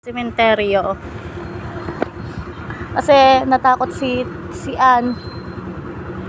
Sementeryo. Kasi natakot si Ann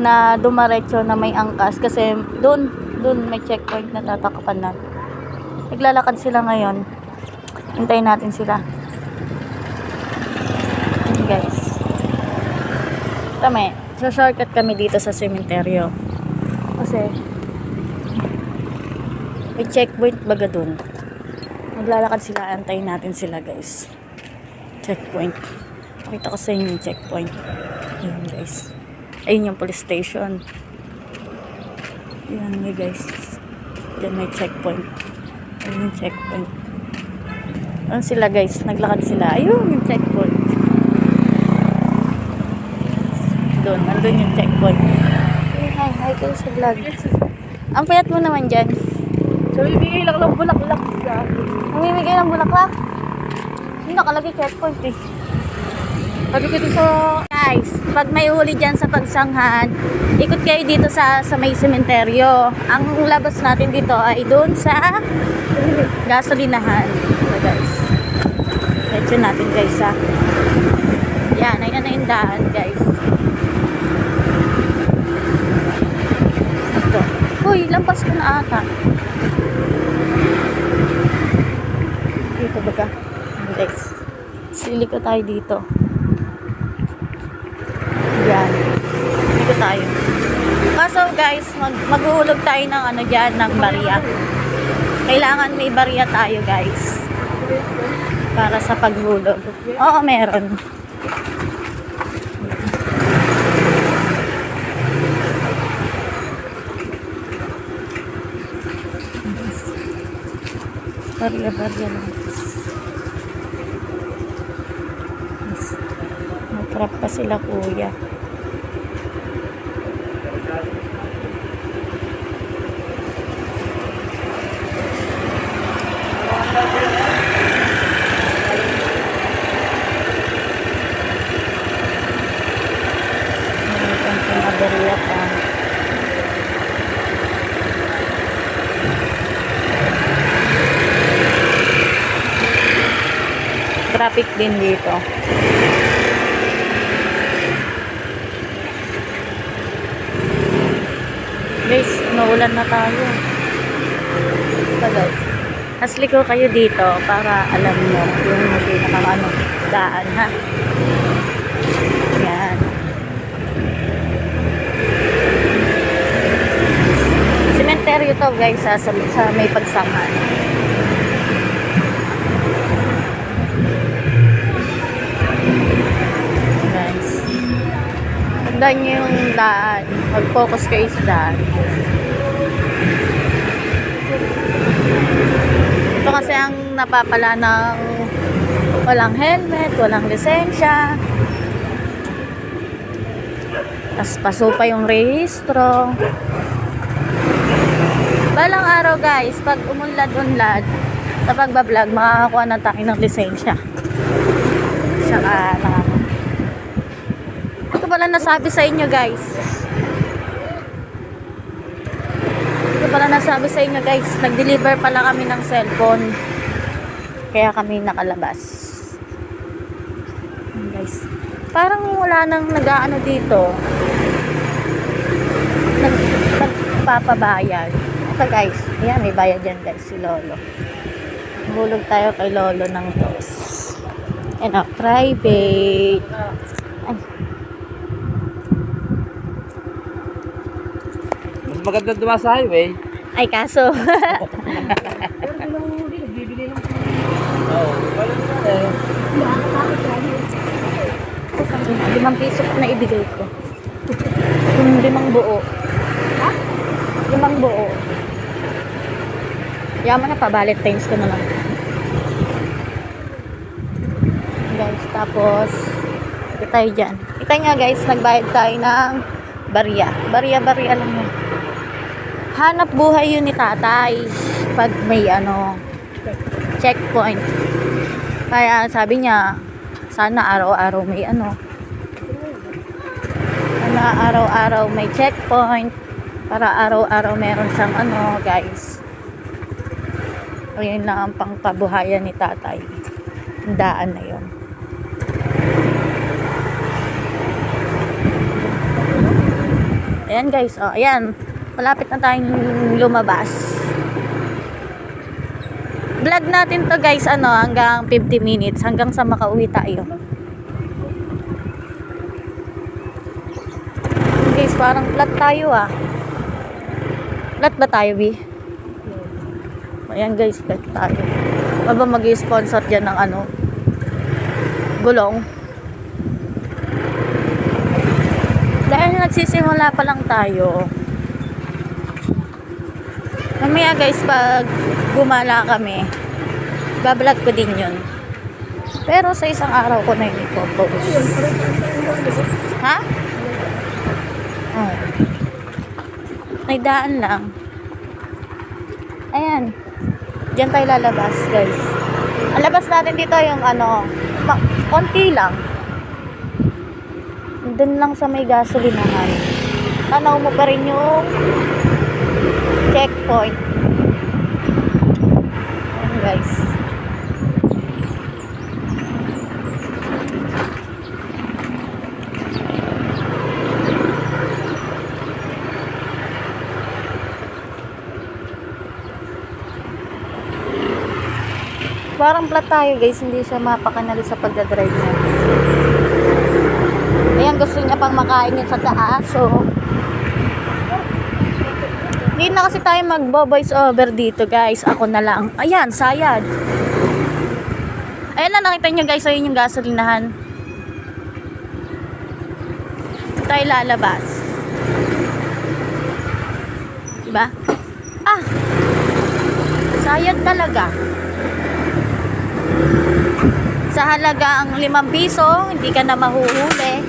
na dumaretso na may angkas kasi doon may checkpoint na tatakapan na. Naglalakad sila ngayon. Hintayin natin sila. Ayan guys. Shortcut kami dito sa sementeryo. Kasi may checkpoint baga doon. Maglalakad sila, antayin natin sila guys. Checkpoint. Pakita ko sa inyo yung checkpoint. Ayan guys. Ayun yung police station. Ayan nga guys. Diyan may checkpoint. Ayun yung checkpoint. Ayun sila guys. Naglakad sila. Ayun yung checkpoint. Doon. Nandun yung checkpoint. Hi kayo sa vlog. Ang payat mo naman dyan. So, ibigay lang ng bulaklak sa Namimigay ng bulaklak. Hindi nakalagay checkpoint eh. sabi ko dito sa Guys, pag may huli dyan sa pagsanghan, ikot kayo dito sa may sementeryo. Ang labas natin dito ay doon sa gasolinahan. So guys, medyo natin guys ha. Yan, ayan na yung daan guys. Ito. Uy, lampas ko na ata. Dito baga. Guys, siliko tayo dito. Yan. Dito tayo. Kaso guys, maghuhulog tayo ng ano dyan, ng barya. Kailangan may barya tayo guys. Para sa paghulog. Oo, meron. Barya lang. Natrap pa sila kuya. Barya pa. Traffic din dito. Guys, naulan na tayo. Ito guys. Asliko kayo dito para alam nyo yung pinaka daan ha. Yan. Sementeryo to guys ha, sa may pagsanghan. Tandaan nyo yung daan. Mag-focus kayo sa daan. Ito kasi ang napapala ng walang helmet, walang lisensya. Tapos paso pa yung rehistro. Balang araw guys, pag umunlad-unlad sa pagbablog, makakakuha na tayo ng lisensya. Saka pala nasabi sa inyo guys. Ito pala nasabi sa inyo guys. Nag-deliver pala kami ng cellphone. Kaya kami nakalabas. Guys. Parang wala nang nag-aano dito. Nagpapabayad. Ito guys. Ayan, may bayad dyan guys si Lolo. Hulog tayo kay Lolo ng tos. And private. Ay. maganda dumaan sa highway. Ay, kaso. Oo, walang Limang piso na ibigay ko. Yung 5 buo. Ha? 5 buo. Yaman na pa, Valentine's ko na lang. Guys, tapos ito tayo dyan. Kita nga guys, nagbayad tayo ng barya. Barya lang yan. Hanap buhay yun ni tatay pag may checkpoint. Kaya sabi niya, sana araw-araw may sana araw-araw may checkpoint para araw-araw meron siyang guys. O yun lang ang pangkabuhayan ni tatay. Yung daan na yun. Ayan guys, oh, ayan. Malapit na tayong lumabas. Vlog natin to guys, ano, hanggang 50 minutes, hanggang sa makauwi tayo. Guys, parang flat tayo ah. Flat ba tayo, B? Ayan guys, flat tayo. Baba mag-i-sponsor dyan ng ano, gulong. Dahil nagsisimula pa lang tayo. Mamaya guys, pag gumala kami, bablog ko din yun. Pero sa isang araw ko na yun ipopost. Ha? Oh. May daan lang. Ayan. Diyan tayo lalabas guys. Ang labas natin dito yung ano, konti lang. Doon lang sa may gasolinahan. Tanaw mo pa rin yung checkpoint. Ayan guys. Parang flat tayo guys, hindi siya mapakanali sa pagdadrive niya. Ayan, gusto niya pang makain yun sa taas. So, hindi na kasi tayo magbo-voice over dito guys. Ako na lang. Ayan, sayad. Ayan na, nakita nyo guys. Ayun yung gasolinahan. Tayo lalabas. Diba? Ah! Sayad talaga. Sa halaga ang 5 piso, hindi ka na mahuhuli.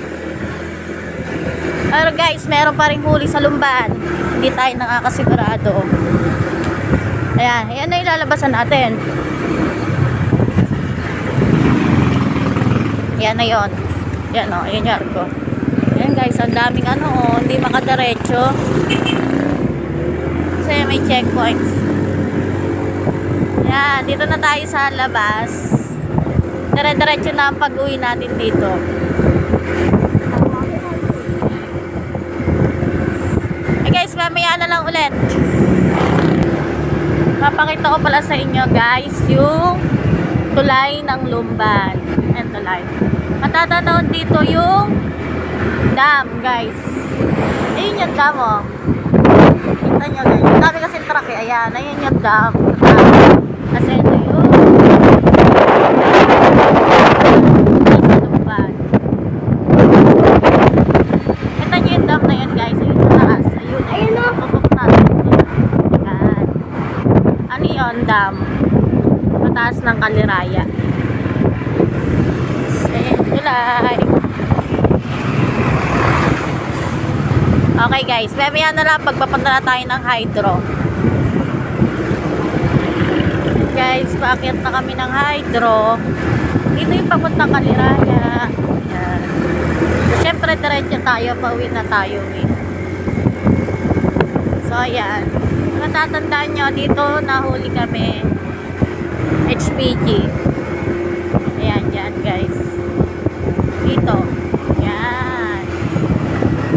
Pero guys, meron pa rin huli sa Lumban. Hindi tayo nakakasigurado. Ayan, ayan na ilalabasan natin. Ayan na yun. Ayan o, ayan yung arko. Ayan guys, ang daming ano o, hindi makadiretso. Kasi may checkpoints. Ayan, dito na tayo sa labas. Dire-diretso na ang pag-uwi natin dito. Eh guys, mamaya na lang ulit. Papakita ko pala sa inyo guys yung tulay ng Lumban. Ayan, tulay. Matatanaw dito yung dam guys. Ayun yung dam oh. Kita nyo guys. Dami kasi truck eh. Ayan, ayun yung dam. Kasi ito yung dam na yan guys, ayun sa taas. Ayun na, tutok natin. Ayan. Ano yun, dam? Mataas ng Kaliraya. Ayun, tulay. Okay guys, mamaya na lang pagpapunta na tayo ng Hydro. Guys, paakyat na kami ng Hydro. Dito yung papuntang Kaliraya. Ayan. Siyempre, diretso tayo, pauwi na tayo eh. So, ayan. Matatandaan nyo, dito nahuli kami. HPG. Ayan, dyan guys. Dito. Ayan.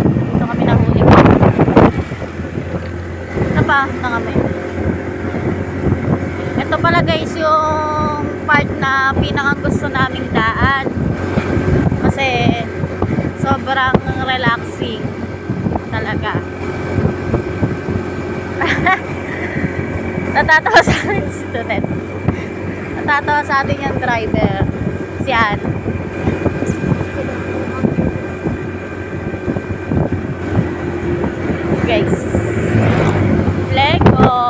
Dito kami nahuli guys. Ito pa, na kami. Ito pala guys, yung part na pinakang gusto naming daan. Kasi, sobrang relaxing talaga. Natatawa sa atin student. Natatawa sa atin yung driver. Siyan. Guys. Lego.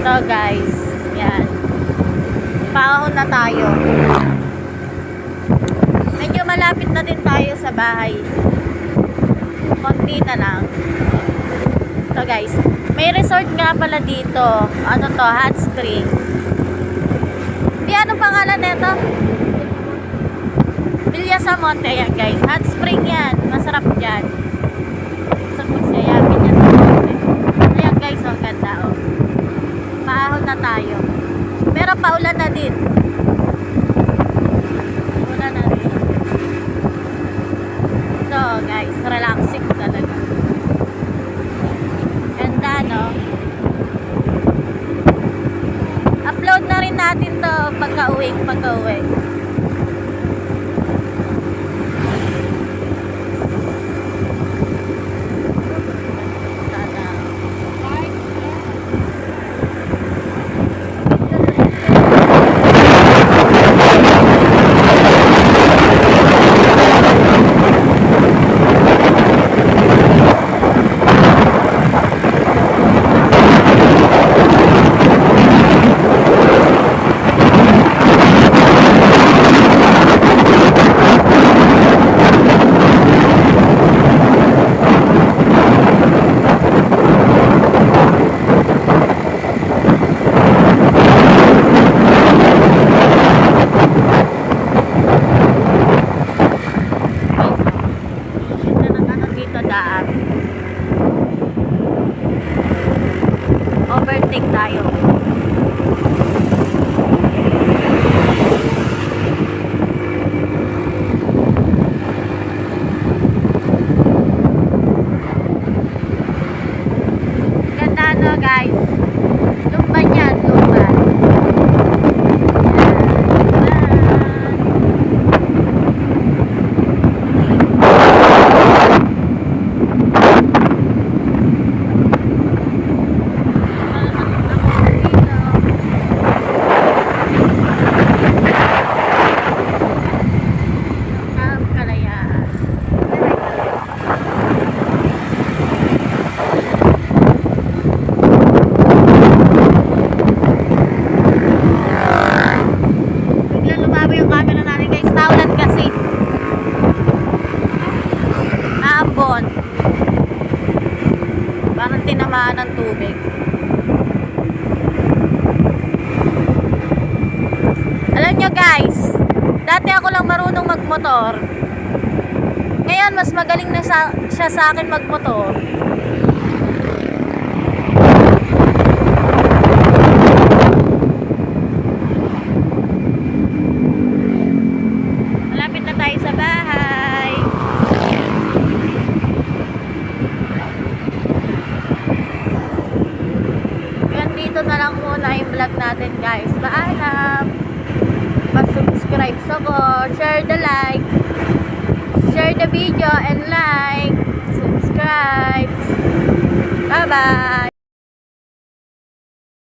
Ito guys. Yan. Paahon na tayo. Medyo malapit na din tayo sa bahay. Konti na lang. Ito guys. May resort nga pala dito. Ano to? Hot Spring. Di anong pangalan nito? Villa Samonte. Ayan guys. Hot Spring yan. Masarap dyan. Masarap siya. Villa Samonte. Ayan guys. Ang ganda oh. Paahon na tayo. Pero paulan din. Una na rin. So guys, relaxing talaga. Ganda, no? Upload na rin natin to pagka-uwi. Overtake tayo. Ganda, no guys? Lumban yan, lumban. Parang tinamaan ng tubig. Alam nyo guys, dati ako lang marunong magmotor. Ngayon mas magaling na siya sa akin magmotor. Malapit na tayo sa bahay. Dito na lang muna yung vlog natin guys. Paalam. Subscribe ako, share the video and like, subscribe. Bye bye.